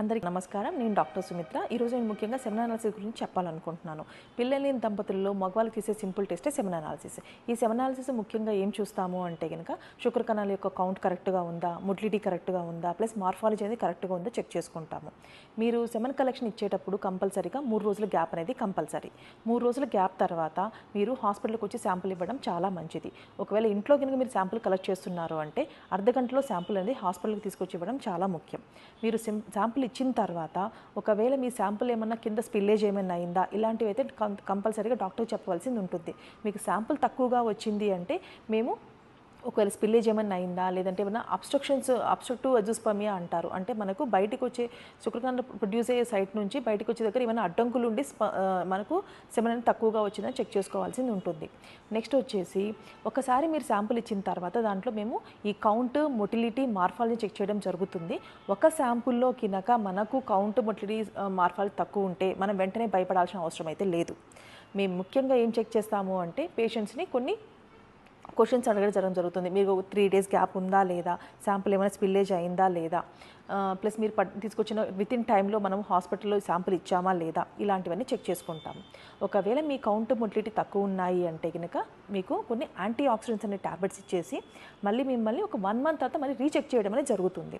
అందరికీ నమస్కారం. నేను డాక్టర్ సుమిత్ర. ఈరోజు నేను ముఖ్యంగా సెమెన్ అనాలిసిస్ గురించి చెప్పాలనుకుంటున్నాను. పిల్లలు లేని దంపతుల్లో మగవాళ్ళకి తీసే సింపుల్ టెస్టే సెమెన్ అనాలిసిస్. ఈ సెమెన్ అనాలిసిస్ ముఖ్యంగా ఏం చూస్తాము అంటే గనుక శుక్ర కణాల యొక్క కౌంట్ కరెక్ట్గా ఉందా, మొటిలిటీ కరెక్ట్గా ఉందా, ప్లస్ మార్ఫాలజీ అనేది కరెక్ట్గా ఉందా చెక్ చేసుకుంటాము. మీరు సెమెన్ కలెక్షన్ ఇచ్చేటప్పుడు కంపల్సరీగా 3 రోజుల గ్యాప్ అనేది కంపల్సరీ. 3 రోజుల గ్యాప్ తర్వాత మీరు హాస్పిటల్కి వచ్చి శాంపుల్ ఇవ్వడం చాలా మంచిది. ఒకవేళ ఇంట్లో కనుక మీరు శాంపుల్ కలెక్ట్ చేస్తున్నారు అంటే అర్ధగంటలో శాంపుల్ అనేది హాస్పిటల్కి తీసుకొచ్చి ఇవ్వడం చాలా ముఖ్యం. మీరు శాంపుల్ ఇచ్చిన తర్వాత ఒకవేళ మీ శాంపుల్ ఏమన్నా కింద స్పిల్లేజ్ ఏమైనా అయిందా, ఇలాంటివి అయితే కంపల్సరీగా డాక్టర్ చెప్పవలసింది ఉంటుంది. మీకు శాంపుల్ తక్కువగా వచ్చింది అంటే మేము ఒకవేళ స్పిల్లేజ్ ఏమైనా అయిందా, లేదంటే ఏమైనా అబ్స్ట్రక్టివ్ అజోస్పర్మియా అంటారు. అంటే మనకు బయటికి వచ్చే శుక్రకణాలు ప్రొడ్యూస్ అయ్యే సైట్ నుంచి బయటకు వచ్చే దగ్గర ఏమైనా అడ్డంకులు ఉండి మనకు సెమెన్ అనేది తక్కువగా వచ్చిందని చెక్ చేసుకోవాల్సింది ఉంటుంది. నెక్స్ట్ వచ్చేసి ఒకసారి మీరు శాంపుల్ ఇచ్చిన తర్వాత దాంట్లో మేము ఈ కౌంట్, మొటిలిటీ, మార్ఫాలజీ చెక్ చేయడం జరుగుతుంది. ఒక శాంపుల్లో కినక మనకు కౌంట్, మొటిలిటీ, మార్ఫాలజీ తక్కువ ఉంటే మనం వెంటనే భయపడాల్సిన అవసరం అయితే లేదు. మేము ముఖ్యంగా ఏం చెక్ చేస్తాము అంటే పేషెంట్స్ని కొన్ని క్వశ్చన్స్ అడగడం జరుగుతుంది. మీకు 3 days గ్యాప్ ఉందా లేదా, శాంపుల్ ఏమైనా స్పిల్లేజ్ అయిందా లేదా, ప్లస్ మీరు తీసుకొచ్చిన వితిన్ టైంలో మనం హాస్పిటల్లో శాంపుల్ ఇచ్చామా లేదా, ఇలాంటివన్నీ చెక్ చేసుకుంటాము. ఒకవేళ మీ కౌంట్, మొటిలిటీ తక్కువ ఉన్నాయి అంటే కనుక మీకు కొన్ని యాంటీ ఆక్సిడెంట్స్ అనే ట్యాబ్లెట్స్ ఇచ్చేసి మిమ్మల్ని ఒక 1 month తర్వాత మళ్ళీ రీచెక్ చేయడం అనేది జరుగుతుంది.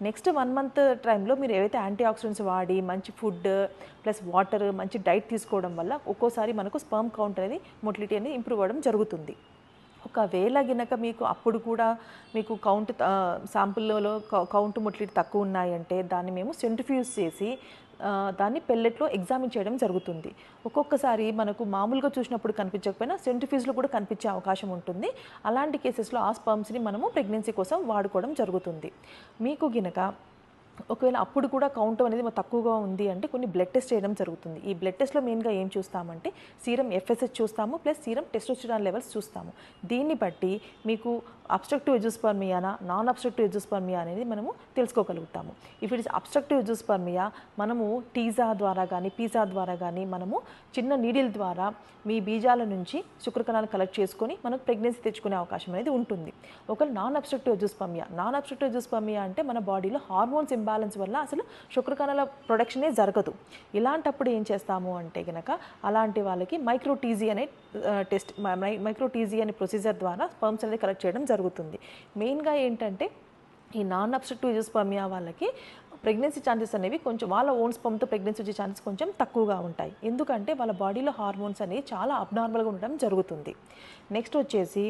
నెక్స్ట్ 1 month టైంలో మీరు ఏవైతే యాంటీ ఆక్సిడెంట్స్ వాడి మంచి ఫుడ్ ప్లస్ వాటర్, మంచి డైట్ తీసుకోవడం వల్ల ఒక్కోసారి మనకు స్పర్మ్ కౌంట్ అనేది, మొటిలిటీ అనేది ఇంప్రూవ్ అవ్వడం జరుగుతుంది. ఒకవేళ గినక మీకు అప్పుడు కూడా మీకు శాంపుల్లో కౌంట్, మొటిలిటీ తక్కువ ఉన్నాయంటే దాన్ని మేము సెంట్రిఫ్యూజ్ చేసి దాన్ని పెల్లెట్లో ఎగ్జామిన్ చేయడం జరుగుతుంది. ఒక్కొక్కసారి మనకు మామూలుగా చూసినప్పుడు కనిపించకపోయినా సెంట్రిఫ్యూజ్లో కూడా కనిపించే అవకాశం ఉంటుంది. అలాంటి కేసెస్లో ఆ స్పర్మ్స్ని మనము ప్రెగ్నెన్సీ కోసం వాడుకోవడం జరుగుతుంది. మీకు గినక ఒకవేళ అప్పుడు కూడా కౌంట్ అనేది తక్కువగా ఉంది అంటే కొన్ని బ్లడ్ టెస్ట్ చేయడం జరుగుతుంది. ఈ బ్లడ్ టెస్ట్లో మెయిన్గా ఏం చూస్తామంటే సీరం FSH చూస్తాము, ప్లస్ సీరం టెస్టోస్టెరాన్ లెవెల్స్ చూస్తాము. దీన్ని బట్టి మీకు అబ్స్ట్రక్టివ్ ఎజోస్పర్మియానా, నాన్ అబ్స్ట్రక్టివ్ ఎజోస్పర్మియా అనేది మనము తెలుసుకోగలుగుతాము. If it is obstructive azoospermia మనము టీజా ద్వారా కానీ పీజా ద్వారా కానీ మనము చిన్న నీడిల్ ద్వారా మీ బీజాల నుంచి శుక్రకణాలు కలెక్ట్ చేసుకొని మనకు ప్రెగ్నెన్సీ తెచ్చుకునే అవకాశం అనేది ఉంటుంది. ఒకవేళ నాన్ అబ్స్ట్రక్టివ్ ఎజోస్పర్మియా అంటే మన బాడీలో హార్మోన్స్ ఇంబ్యాలెన్స్ వల్ల అసలు శుక్రకణాల ప్రొడక్షనే జరగదు. ఇలాంటప్పుడు ఏం చేస్తాము అంటే కనుక అలాంటి వాళ్ళకి మైక్రోటీజీ అనే టెస్ట్, మైక్రోటీజీ అనే ప్రొసీజర్ ద్వారా స్పర్మ్స్ అనేది కలెక్ట్ చేయడం జరుగుతుంది. మెయిన్గా ఏంటంటే ఈ నాన్ అబ్స్ట్రక్టివ్ ఎజోస్పర్మియా వాళ్ళకి ప్రెగ్నెన్సీ ఛాన్సెస్ అనేవి కొంచెం వాళ్ళ ఓన్ స్పర్మ్తో ప్రెగ్నెన్సీ వచ్చే ఛాన్సెస్ కొంచెం తక్కువగా ఉంటాయి. ఎందుకంటే వాళ్ళ బాడీలో హార్మోన్స్ అనేవి చాలా అబ్నార్మల్గా ఉండడం జరుగుతుంది. నెక్స్ట్ వచ్చేసి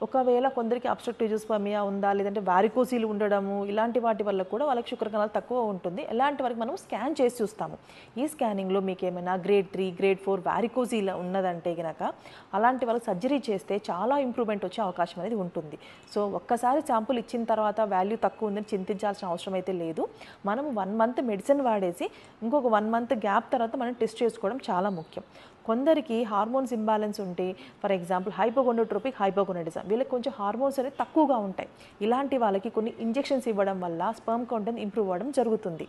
ఒకవేళ కొందరికి అబ్స్ట్రక్టివ్ ఎజోస్పర్మియా ఉందా, లేదంటే వారికోసీలు ఉండడము, ఇలాంటి వాటి వల్ల కూడా వాళ్ళకి శుక్రకణాలు తక్కువ ఉంటుంది. ఇలాంటి వరకు మనం స్కాన్ చేసి చూస్తాము. ఈ స్కానింగ్లో మీకు ఏమైనా grade 3, grade 4 వారికోసీలు ఉన్నదంటే కనుక అలాంటి వాళ్ళకి సర్జరీ చేస్తే చాలా ఇంప్రూవ్మెంట్ వచ్చే అవకాశం అనేది ఉంటుంది. సో ఒక్కసారి శాంపుల్ ఇచ్చిన తర్వాత వాల్యూ తక్కువ ఉందని చింతించాల్సిన అవసరం అయితే లేదు. మనం 1 month మెడిసిన్ వాడేసి ఇంకొక 1 month గ్యాప్ తర్వాత మనం టెస్ట్ చేసుకోవడం చాలా ముఖ్యం. కొందరికి హార్మోన్స్ ఇంబ్యాలెన్స్ ఉంటే, ఫర్ ఎగ్జాంపుల్ హైపోగొండోట్రోపిక్, హైపోగొనాడిజం, వీళ్ళకి కొంచెం హార్మోన్స్ అనేవి తక్కువగా ఉంటాయి. ఇలాంటి వాళ్ళకి కొన్ని ఇంజెక్షన్స్ ఇవ్వడం వల్ల స్పర్మ్ కౌంట్ ఇంప్రూవ్ అవ్వడం జరుగుతుంది.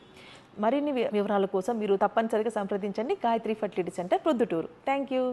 మరిన్ని వివరాల కోసం మీరు తప్పనిసరిగా సంప్రదించండి Gayatri fertility centre, Proddatur. Thank you.